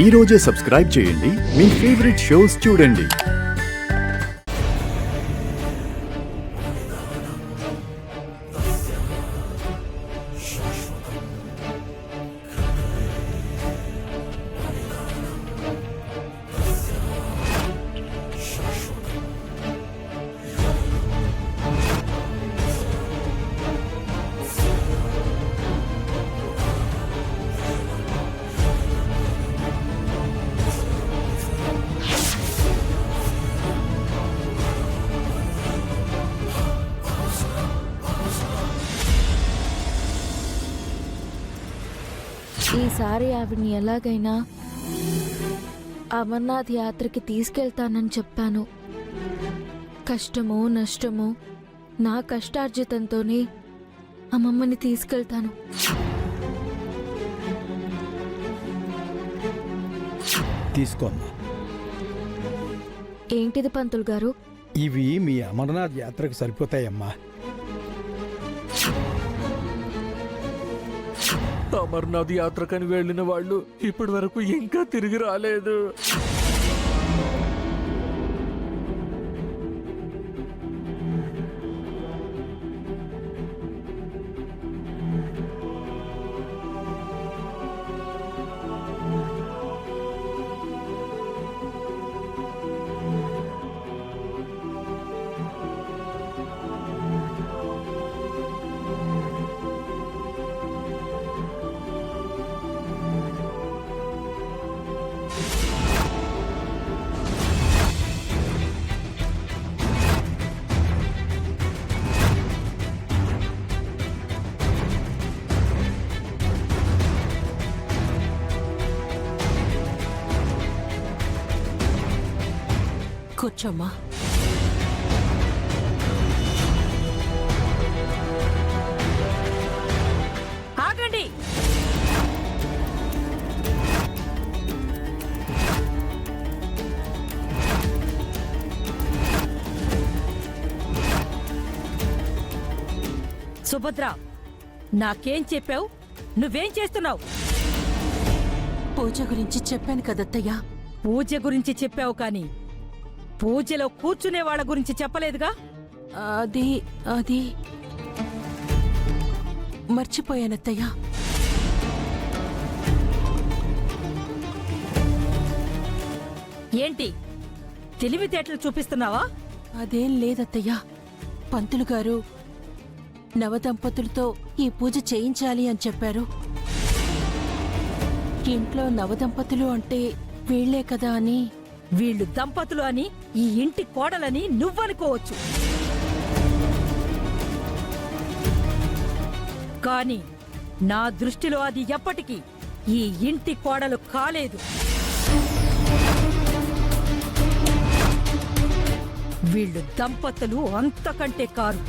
ఈ రోజే సబ్స్క్రైబ్ చేయండి, మీ ఫేవరెట్ షోస్ చూడండి. ఈసారి ఆవిడ్ని ఎలాగైనా అమర్నాథ్ యాత్రకి తీసుకెళ్తానని చెప్పాను. కష్టమో నష్టమో నా కష్టార్జితంతోనే అమ్మమ్మని తీసుకెళ్తాను. తీసుకోమ్మా. ఏంటిది పంతులు గారు? ఇవి మీ అమర్నాథ్ యాత్రకు సరిపోతాయమ్మా. అమర్నాథ్ యాత్రకని వెళ్ళిన వాళ్ళు ఇప్పటి వరకు ఇంకా తిరిగి రాలేదు. కూర్చోమ్మా. ఆగండి. సుభద్ర, నాకేం చెప్పావు? నువ్వేం చేస్తున్నావు? పూజ గురించి చెప్పాను కదత్తయ్యా. పూజ గురించి చెప్పావు కాని పూజలో కూర్చునే వాళ్ళ గురించి చెప్పలేదుగా. అది అది మర్చిపోయానత్తయ్యా. ఏంటి తెలివితేటలు చూపిస్తున్నావా? అదేం లేదత్తయ్యా. పంతులు గారు నవదంపతులతో ఈ పూజ చేయించాలి అని చెప్పారు. ఇంట్లో నవదంపతులు అంటే వీళ్లే కదా అని. వీళ్ళు దంపతులు అని, ఈ ఇంటి కోడలని నువ్వనుకోవచ్చు, కాని నా దృష్టిలో అది ఎప్పటికీ ఈ ఇంటి కోడలు కాలేదు. వీళ్ళు దంపతులు అంతకంటే కారు.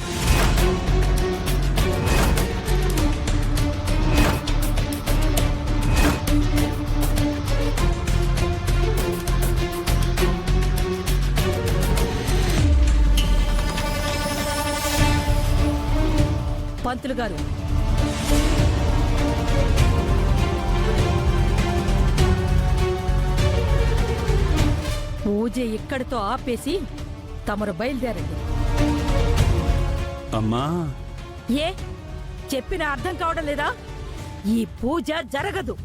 పంతులు గారు, పూజ ఇక్కడితో ఆపేసి తమరు బయలుదేరండి. అమ్మా, ఏ చెప్పిన అర్థం కావడం లేదా? ఈ పూజ జరగదు.